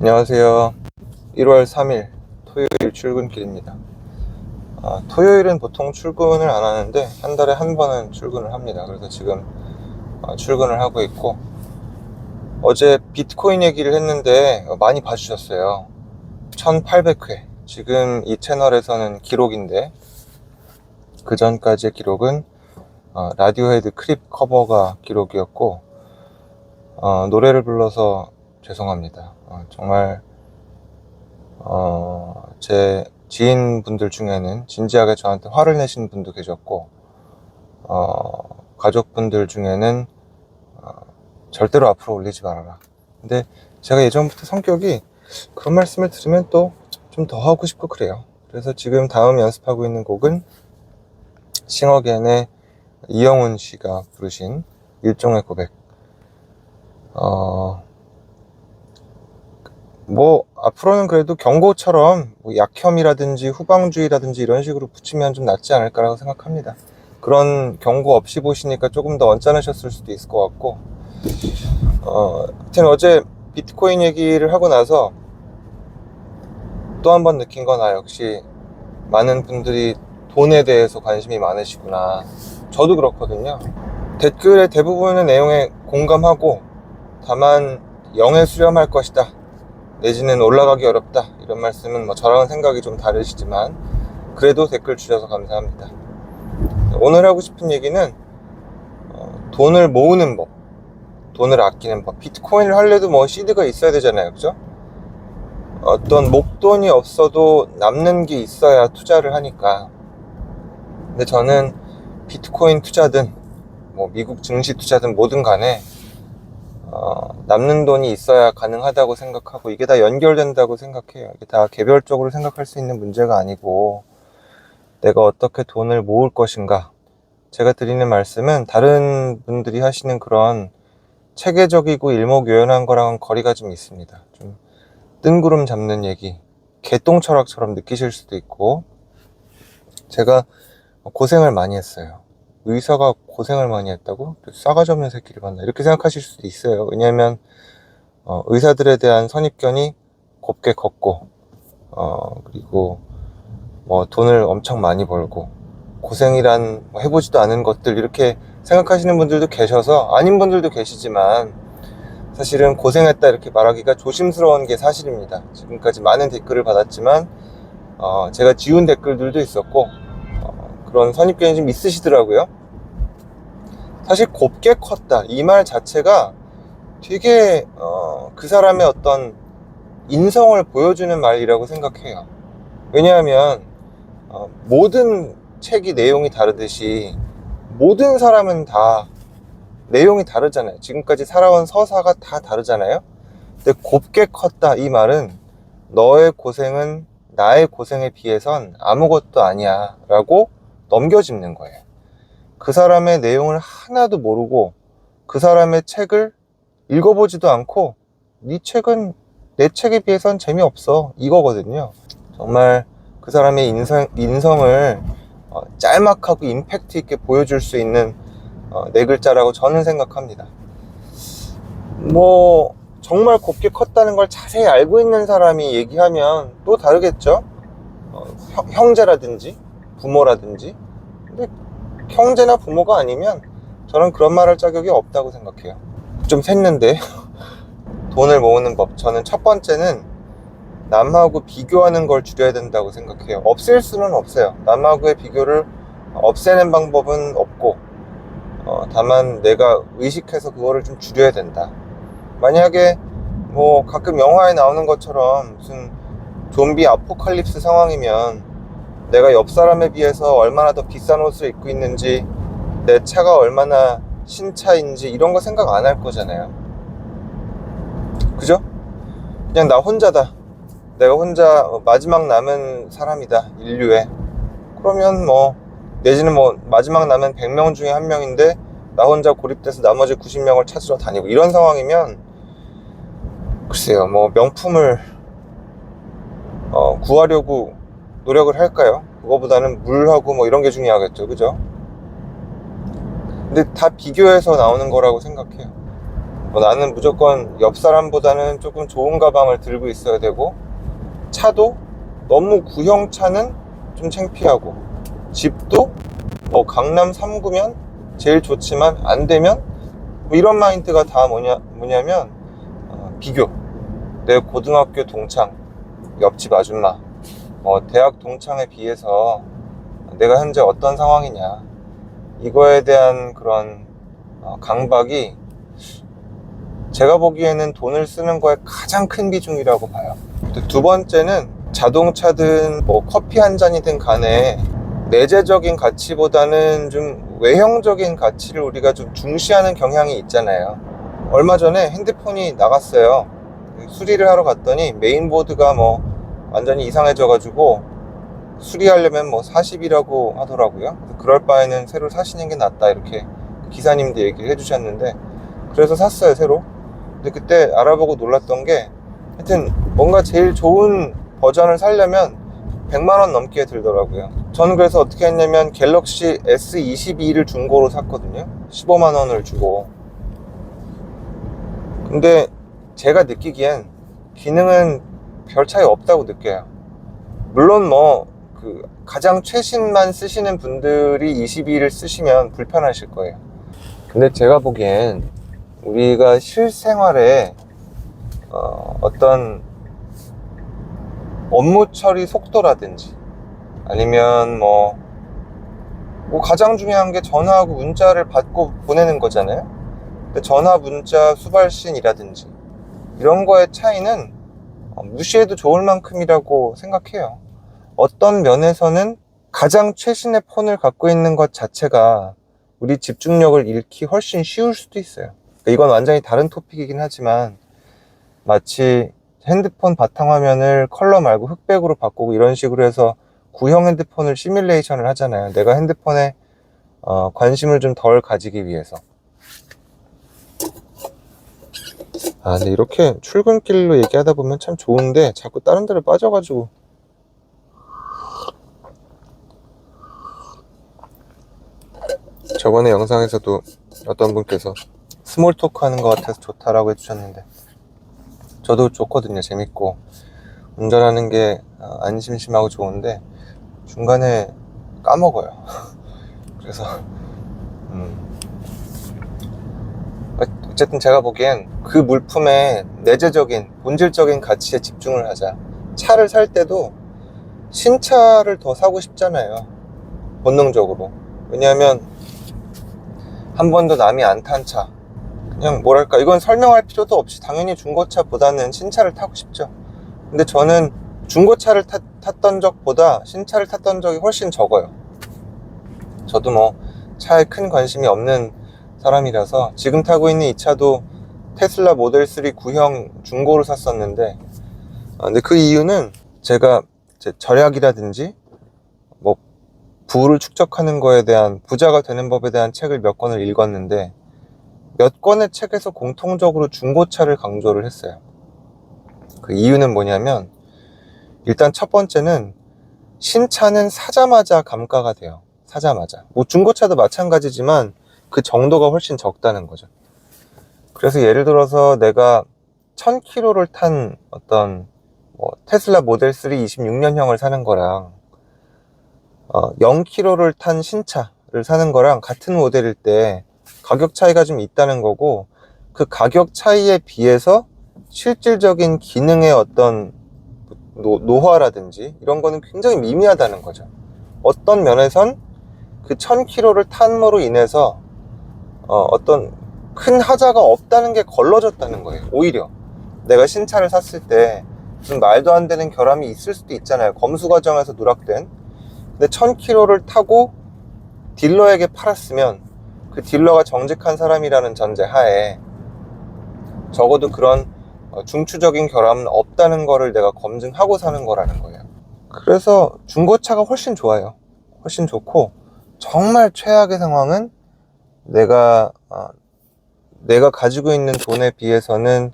안녕하세요. 1월 3일 토요일 출근길입니다. 토요일은 보통 출근을 안 하는데 한 달에 한 번은 출근을 합니다. 그래서 지금 출근을 하고 있고, 어제 비트코인 얘기를 했는데 많이 봐주셨어요. 1800회. 지금 이 채널에서는 기록인데, 그 전까지의 기록은 라디오헤드 크립 커버가 기록이었고, 노래를 불러서 죄송합니다. 정말 제 지인분들 중에는 진지하게 저한테 화를 내신 분도 계셨고, 가족분들 중에는 절대로 앞으로 올리지 말아라. 근데 제가 예전부터 성격이 그런 말씀을 들으면 또 좀 더 하고 싶고 그래요. 그래서 지금 다음 연습하고 있는 곡은 싱어게인의 이영훈 씨가 부르신 일종의 고백. 뭐 앞으로는 그래도 경고처럼 뭐 약혐이라든지 후방주의라든지 이런 식으로 붙이면 좀 낫지 않을까라고 생각합니다. 그런 경고 없이 보시니까 조금 더 언짢으셨을 수도 있을 것 같고, 하여튼 어제 비트코인 얘기를 하고 나서 또 한 번 느낀 건, 역시 많은 분들이 돈에 대해서 관심이 많으시구나. 저도 그렇거든요. 댓글의 대부분의 내용에 공감하고, 다만 영에 수렴할 것이다, 내지는 올라가기 어렵다, 이런 말씀은 뭐 저랑은 생각이 좀 다르시지만 그래도 댓글 주셔서 감사합니다. 오늘 하고 싶은 얘기는 돈을 모으는 법, 돈을 아끼는 법. 비트코인을 하려도 뭐 시드가 있어야 되잖아요, 그죠? 어떤 목돈이 없어도 남는 게 있어야 투자를 하니까. 근데 저는 비트코인 투자든 뭐 미국 증시 투자든 뭐든 간에 남는 돈이 있어야 가능하다고 생각하고, 이게 다 연결된다고 생각해요. 이게 다 개별적으로 생각할 수 있는 문제가 아니고, 내가 어떻게 돈을 모을 것인가. 제가 드리는 말씀은 다른 분들이 하시는 그런 체계적이고 일목요연한 거랑은 거리가 좀 있습니다. 좀 뜬구름 잡는 얘기, 개똥 철학처럼 느끼실 수도 있고, 제가 고생을 많이 했어요. 의사가 고생을 많이 했다고? 싸가지 없는 새끼를 봤나, 이렇게 생각하실 수도 있어요. 왜냐하면 의사들에 대한 선입견이 곱게 컸고, 그리고 뭐 돈을 엄청 많이 벌고, 고생이란 뭐 해보지도 않은 것들, 이렇게 생각하시는 분들도 계셔서, 아닌 분들도 계시지만 사실은 고생했다 이렇게 말하기가 조심스러운 게 사실입니다. 지금까지 많은 댓글을 받았지만 제가 지운 댓글들도 있었고, 그런 선입견이 좀 있으시더라고요. 사실 곱게 컸다, 이 말 자체가 되게 그 사람의 어떤 인성을 보여주는 말이라고 생각해요. 왜냐하면 모든 책이 내용이 다르듯이 모든 사람은 다 내용이 다르잖아요. 지금까지 살아온 서사가 다 다르잖아요. 근데 곱게 컸다, 이 말은 너의 고생은 나의 고생에 비해선 아무것도 아니야 라고 넘겨짚는 거예요. 그 사람의 내용을 하나도 모르고 그 사람의 책을 읽어보지도 않고, 네 책은 내 책에 비해선 재미없어, 이거거든요. 정말 그 사람의 인성을 짤막하고 임팩트 있게 보여줄 수 있는 네 글자라고 저는 생각합니다. 뭐 정말 곱게 컸다는 걸 자세히 알고 있는 사람이 얘기하면 또 다르겠죠. 형제라든지 부모라든지. 근데 형제나 부모가 아니면 저는 그런 말 할 자격이 없다고 생각해요. 좀 샜는데 돈을 모으는 법, 저는 첫 번째는 남하고 비교하는 걸 줄여야 된다고 생각해요. 없앨 수는 없어요. 남하고의 비교를 없애는 방법은 없고, 다만 내가 의식해서 그거를 좀 줄여야 된다. 만약에 뭐 가끔 영화에 나오는 것처럼 무슨 좀비 아포칼립스 상황이면 내가 옆 사람에 비해서 얼마나 더 비싼 옷을 입고 있는지, 내 차가 얼마나 신차인지 이런 거 생각 안 할 거잖아요. 그죠? 그냥 나 혼자다, 내가 혼자 마지막 남은 사람이다, 인류에. 그러면 뭐, 내지는 뭐 마지막 남은 100명 중에 한 명인데 나 혼자 고립돼서 나머지 90명을 찾으러 다니고, 이런 상황이면 글쎄요, 뭐 명품을 구하려고 노력을 할까요? 그거보다는 물하고 뭐 이런 게 중요하겠죠, 그죠? 근데 다 비교해서 나오는 거라고 생각해요. 나는 무조건 옆 사람보다는 조금 좋은 가방을 들고 있어야 되고, 차도 너무 구형 차는 좀 창피하고, 집도 강남 3구면 제일 좋지만 안 되면 이런 마인드가 다 뭐냐면 비교. 내 고등학교 동창, 옆집 아줌마, 대학 동창에 비해서 내가 현재 어떤 상황이냐, 이거에 대한 그런 강박이 제가 보기에는 돈을 쓰는 거에 가장 큰 비중이라고 봐요. 두 번째는 자동차든 커피 한 잔이든 간에 내재적인 가치보다는 좀 외형적인 가치를 우리가 좀 중시하는 경향이 있잖아요. 얼마 전에 핸드폰이 나갔어요. 수리를 하러 갔더니 메인보드가 완전히 이상해져 가지고 수리하려면 40이라고 하더라고요. 그럴 바에는 새로 사시는 게 낫다, 이렇게 기사님도 얘기를 해주셨는데, 그래서 샀어요, 새로. 근데 그때 알아보고 놀랐던 게, 하여튼 뭔가 제일 좋은 버전을 사려면 100만원 넘게 들더라고요. 저는 그래서 어떻게 했냐면 갤럭시 S22를 중고로 샀거든요. 15만원을 주고. 근데 제가 느끼기엔 기능은 별 차이 없다고 느껴요. 물론 가장 최신만 쓰시는 분들이 22를 쓰시면 불편하실 거예요. 근데 제가 보기엔 우리가 실생활에 어떤 업무 처리 속도라든지, 아니면 가장 중요한 게 전화하고 문자를 받고 보내는 거잖아요. 근데 전화, 문자, 수발신이라든지 이런 거의 차이는 무시해도 좋을 만큼이라고 생각해요. 어떤 면에서는 가장 최신의 폰을 갖고 있는 것 자체가 우리 집중력을 잃기 훨씬 쉬울 수도 있어요. 이건 완전히 다른 토픽이긴 하지만, 마치 핸드폰 바탕화면을 컬러 말고 흑백으로 바꾸고 이런 식으로 해서 구형 핸드폰을 시뮬레이션을 하잖아요. 내가 핸드폰에 관심을 좀 덜 가지기 위해서. 근데 이렇게 출근길로 얘기하다 보면 참 좋은데 자꾸 다른 데로 빠져가지고. 저번에 영상에서도 어떤 분께서 스몰 토크 하는 것 같아서 좋다라고 해주셨는데, 저도 좋거든요. 재밌고 운전하는 게 안 심심하고 좋은데 중간에 까먹어요. 그래서 어쨌든 제가 보기엔 그 물품의 내재적인 본질적인 가치에 집중을 하자. 차를 살 때도 신차를 더 사고 싶잖아요, 본능적으로. 왜냐하면 한 번도 남이 안 탄 차, 그냥 뭐랄까, 이건 설명할 필요도 없이 당연히 중고차보다는 신차를 타고 싶죠. 근데 저는 중고차를 탔던 적보다 신차를 탔던 적이 훨씬 적어요. 저도 차에 큰 관심이 없는 사람이라서, 지금 타고 있는 이 차도 테슬라 모델 3 구형 중고로 샀었는데, 근데 그 이유는 제가 절약이라든지 부를 축적하는 거에 대한, 부자가 되는 법에 대한 책을 몇 권을 읽었는데, 몇 권의 책에서 공통적으로 중고차를 강조를 했어요. 그 이유는 뭐냐면, 일단 첫 번째는 신차는 사자마자 감가가 돼요. 사자마자. 중고차도 마찬가지지만 그 정도가 훨씬 적다는 거죠. 그래서 예를 들어서 내가 1000km를 탄 어떤 테슬라 모델 3 26년형을 사는 거랑 0km를 탄 신차를 사는 거랑 같은 모델일 때 가격 차이가 좀 있다는 거고, 그 가격 차이에 비해서 실질적인 기능의 어떤 노화라든지 이런 거는 굉장히 미미하다는 거죠. 어떤 면에선 그 1000km를 탄으로 인해서 어떤 큰 하자가 없다는 게 걸러졌다는 거예요. 오히려 내가 신차를 샀을 때 좀 말도 안 되는 결함이 있을 수도 있잖아요. 검수 과정에서 누락된. 근데 1000km를 타고 딜러에게 팔았으면 그 딜러가 정직한 사람이라는 전제 하에 적어도 그런 중추적인 결함은 없다는 거를 내가 검증하고 사는 거라는 거예요. 그래서 중고차가 훨씬 좋아요. 훨씬 좋고, 정말 최악의 상황은 내가 가지고 있는 돈에 비해서는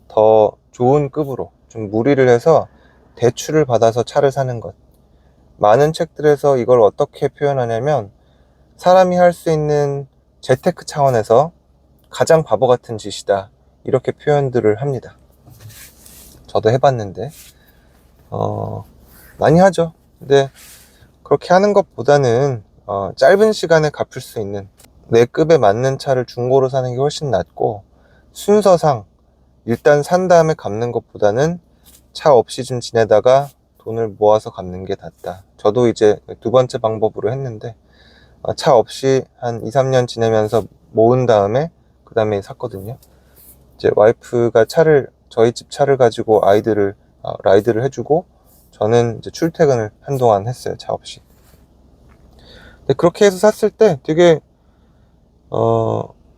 더 좋은 급으로 좀 무리를 해서 대출을 받아서 차를 사는 것. 많은 책들에서 이걸 어떻게 표현하냐면, 사람이 할 수 있는 재테크 차원에서 가장 바보 같은 짓이다, 이렇게 표현들을 합니다. 저도 해봤는데 많이 하죠. 근데 그렇게 하는 것보다는 짧은 시간에 갚을 수 있는 내 급에 맞는 차를 중고로 사는 게 훨씬 낫고, 순서상 일단 산 다음에 갚는 것보다는 차 없이 좀 지내다가 돈을 모아서 갚는 게 낫다. 저도 이제 두 번째 방법으로 했는데, 차 없이 한 2, 3년 지내면서 모은 다음에 그 다음에 샀거든요. 이제 와이프가 저희 집 차를 가지고 아이들을 라이드를 해주고, 저는 이제 출퇴근을 한동안 했어요, 차 없이. 근데 그렇게 해서 샀을 때 되게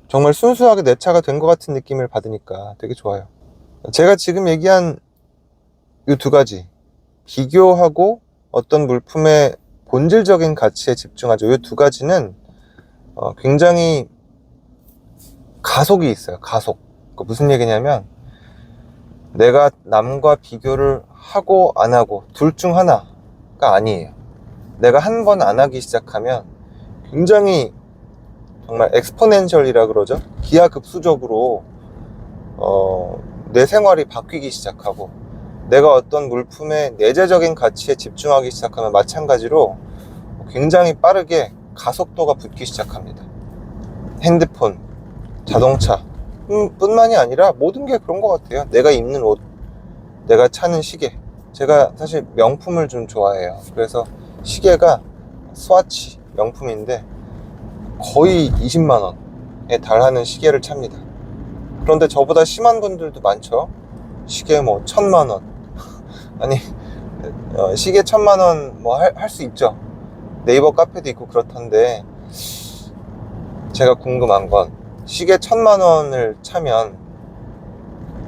정말 순수하게 내 차가 된 것 같은 느낌을 받으니까 되게 좋아요. 제가 지금 얘기한 이 두 가지, 비교하고 어떤 물품의 본질적인 가치에 집중하죠. 이 두 가지는 굉장히 가속이 있어요. 가속. 무슨 얘기냐면, 내가 남과 비교를 하고 안 하고 둘 중 하나가 아니에요. 내가 한 번 안 하기 시작하면 굉장히 정말 엑스포넨셜이라 그러죠. 기하급수적으로 내 생활이 바뀌기 시작하고, 내가 어떤 물품의 내재적인 가치에 집중하기 시작하면 마찬가지로 굉장히 빠르게 가속도가 붙기 시작합니다. 핸드폰, 자동차 뿐만이 아니라 모든 게 그런 것 같아요. 내가 입는 옷, 내가 차는 시계. 제가 사실 명품을 좀 좋아해요. 그래서 시계가 스와치 명품인데 거의 20만 원에 달하는 시계를 찹니다. 그런데 저보다 심한 분들도 많죠. 시계 뭐 1000만 원. 아니, 시계 1000만 원 뭐 할 수 있죠. 네이버 카페도 있고 그렇던데, 제가 궁금한 건, 시계 1000만 원을 차면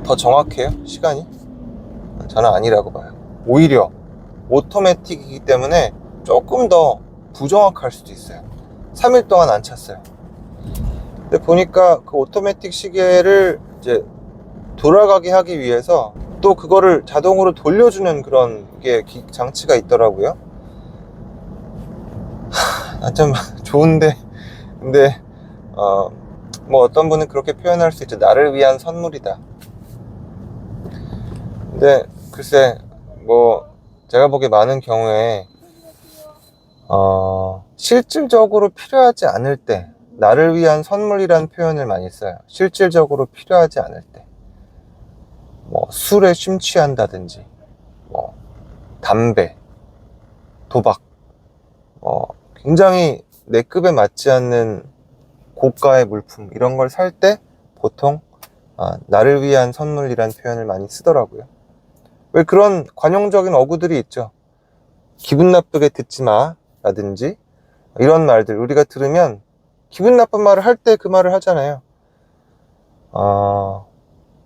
더 정확해요? 시간이? 저는 아니라고 봐요. 오히려 오토매틱이기 때문에 조금 더 부정확할 수도 있어요. 3일 동안 안 찼어요. 근데 보니까 그 오토매틱 시계를 이제 돌아가게 하기 위해서 또 그거를 자동으로 돌려주는 그런 게 장치가 있더라고요. 좀 좋은데, 근데 뭐 어떤 분은 그렇게 표현할 수 있죠. 나를 위한 선물이다. 근데 글쎄, 뭐 제가 보기에 많은 경우에 실질적으로 필요하지 않을 때 나를 위한 선물이란 표현을 많이 써요. 실질적으로 필요하지 않을 때, 뭐 술에 심취한다든지, 뭐 담배, 도박, 굉장히 내 급에 맞지 않는 고가의 물품, 이런 걸 살 때 보통 나를 위한 선물이란 표현을 많이 쓰더라고요. 왜 그런 관용적인 어구들이 있죠. 기분 나쁘게 듣지 마 라든지, 이런 말들 우리가 들으면 기분 나쁜 말을 할 때 그 말을 하잖아요.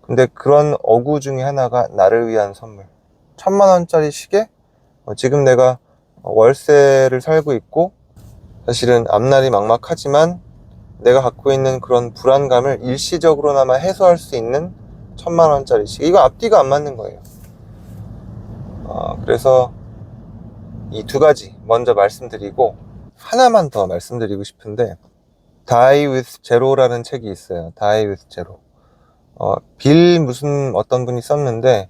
근데 그런 어구 중에 하나가 나를 위한 선물. 1000만 원짜리 시계? 지금 내가 월세를 살고 있고 사실은 앞날이 막막하지만 내가 갖고 있는 그런 불안감을 일시적으로나마 해소할 수 있는 1000만 원짜리 시계, 이거 앞뒤가 안 맞는 거예요. 그래서 이 두 가지 먼저 말씀드리고, 하나만 더 말씀드리고 싶은데, Die with Zero라는 책이 있어요. Die with Zero. 빌 무슨 어떤 분이 썼는데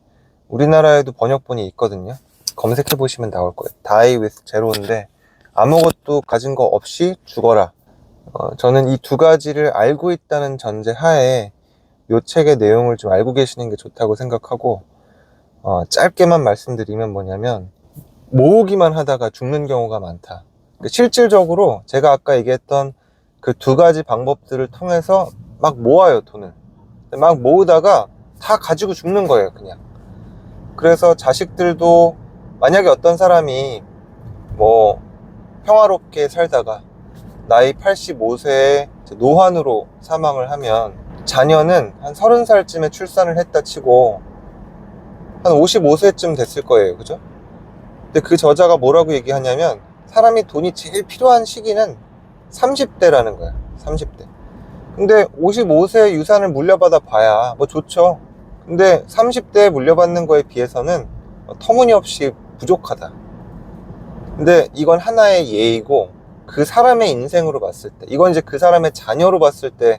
우리나라에도 번역본이 있거든요. 검색해 보시면 나올 거예요. Die with Zero인데, 아무것도 가진 거 없이 죽어라. 저는 이 두 가지를 알고 있다는 전제 하에 이 책의 내용을 좀 알고 계시는 게 좋다고 생각하고, 짧게만 말씀드리면 뭐냐면, 모으기만 하다가 죽는 경우가 많다. 실질적으로 제가 아까 얘기했던 그 두 가지 방법들을 통해서 막 모아요, 돈을. 막 모으다가 다 가지고 죽는 거예요, 그냥. 그래서 자식들도, 만약에 어떤 사람이 뭐 평화롭게 살다가 나이 85세에 노환으로 사망을 하면, 자녀는 한 30살쯤에 출산을 했다 치고 한 55세쯤 됐을 거예요, 그죠? 근데 그 저자가 뭐라고 얘기하냐면, 사람이 돈이 제일 필요한 시기는 30대라는 거야. 30대. 근데 55세 유산을 물려받아 봐야 뭐 좋죠. 근데 30대에 물려받는 거에 비해서는 터무니없이 부족하다. 근데 이건 하나의 예이고, 그 사람의 인생으로 봤을 때, 이건 이제 그 사람의 자녀로 봤을 때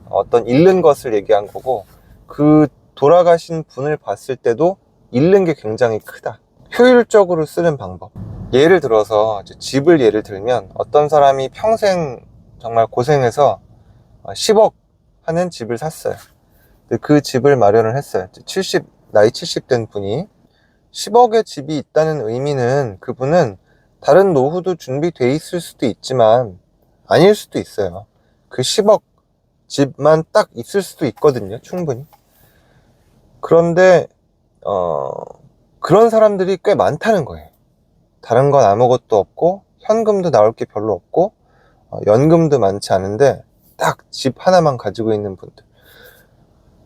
어떤 잃는 것을 얘기한 거고, 그 돌아가신 분을 봤을 때도 잃는 게 굉장히 크다. 효율적으로 쓰는 방법. 예를 들어서 집을 예를 들면 어떤 사람이 평생 정말 고생해서 10억 하는 집을 샀어요. 그 집을 마련을 했어요. 나이 70 된 분이 10억의 집이 있다는 의미는 그분은 다른 노후도 준비돼 있을 수도 있지만 아닐 수도 있어요. 그 10억 집만 딱 있을 수도 있거든요. 충분히. 그런데 그런 사람들이 꽤 많다는 거예요. 다른 건 아무것도 없고 현금도 나올 게 별로 없고 연금도 많지 않은데 딱 집 하나만 가지고 있는 분들.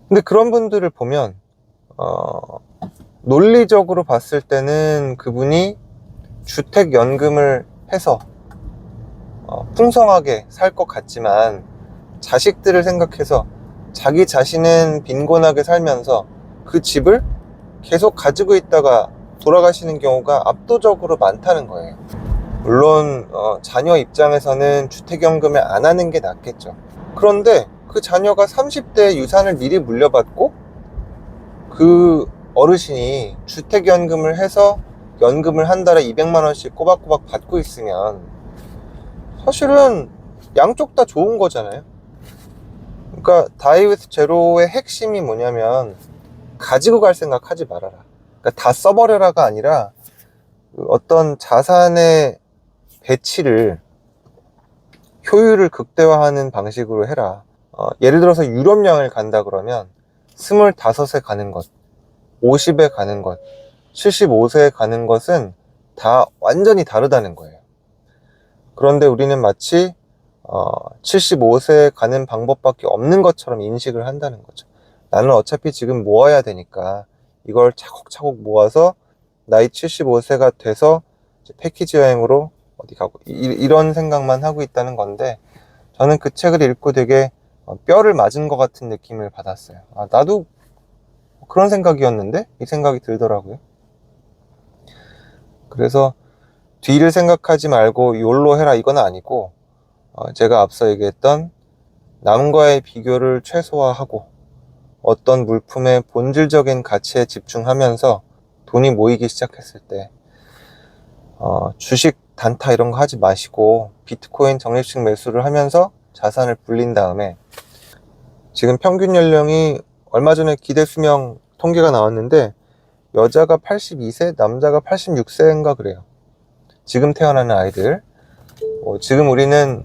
근데 그런 분들을 보면 논리적으로 봤을 때는 그분이 주택연금을 해서 풍성하게 살 것 같지만 자식들을 생각해서 자기 자신은 빈곤하게 살면서 그 집을 계속 가지고 있다가 돌아가시는 경우가 압도적으로 많다는 거예요. 물론 자녀 입장에서는 주택연금을 안 하는 게 낫겠죠. 그런데 그 자녀가 30대에 유산을 미리 물려받고 그 어르신이 주택연금을 해서 연금을 한 달에 200만 원씩 꼬박꼬박 받고 있으면 사실은 양쪽 다 좋은 거잖아요. 그러니까 다이 위드 제로의 핵심이 뭐냐면 가지고 갈 생각 하지 말아라. 그러니까 다 써버려라가 아니라 어떤 자산의 배치를 효율을 극대화하는 방식으로 해라. 예를 들어서 유럽 여행을 간다 그러면 25에 가는 것, 50에 가는 것, 75세에 가는 것은 다 완전히 다르다는 거예요. 그런데 우리는 마치 75세에 가는 방법밖에 없는 것처럼 인식을 한다는 거죠. 나는 어차피 지금 모아야 되니까 이걸 차곡차곡 모아서 나이 75세가 돼서 패키지 여행으로 어디 가고 이런 생각만 하고 있다는 건데, 저는 그 책을 읽고 되게 뼈를 맞은 것 같은 느낌을 받았어요. 나도 그런 생각이었는데? 이 생각이 들더라고요. 그래서 뒤를 생각하지 말고 욜로 해라 이건 아니고, 제가 앞서 얘기했던 남과의 비교를 최소화하고 어떤 물품의 본질적인 가치에 집중하면서 돈이 모이기 시작했을 때 주식 단타 이런 거 하지 마시고 비트코인 적립식 매수를 하면서 자산을 불린 다음에, 지금 평균 연령이 얼마 전에 기대 수명 통계가 나왔는데 여자가 82세, 남자가 86세인가 그래요. 지금 태어나는 아이들. 지금 우리는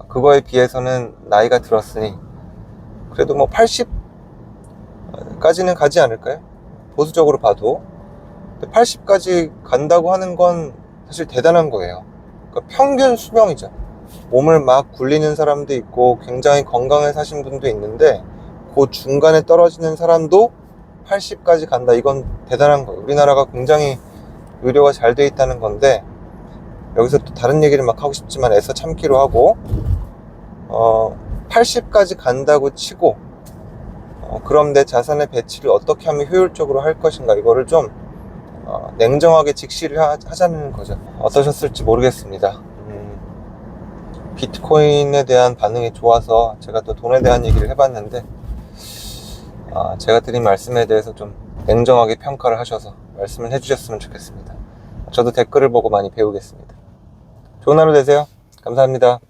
그거에 비해서는 나이가 들었으니 그래도 뭐 80까지는 가지 않을까요? 보수적으로 봐도. 80까지 간다고 하는 건 사실 대단한 거예요. 그러니까 평균 수명이죠. 몸을 막 굴리는 사람도 있고 굉장히 건강해 사신 분도 있는데 그 중간에 떨어지는 사람도 80까지 간다. 이건 대단한 거예요. 우리나라가 굉장히 의료가 잘 돼 있다는 건데, 여기서 또 다른 얘기를 막 하고 싶지만 애써 참기로 하고 80까지 간다고 치고 그럼 내 자산의 배치를 어떻게 하면 효율적으로 할 것인가, 이거를 좀 냉정하게 직시를 하자는 거죠. 어떠셨을지 모르겠습니다. 비트코인에 대한 반응이 좋아서 제가 또 돈에 대한 얘기를 해봤는데, 제가 드린 말씀에 대해서 좀 냉정하게 평가를 하셔서 말씀을 해주셨으면 좋겠습니다. 저도 댓글을 보고 많이 배우겠습니다. 좋은 하루 되세요. 감사합니다.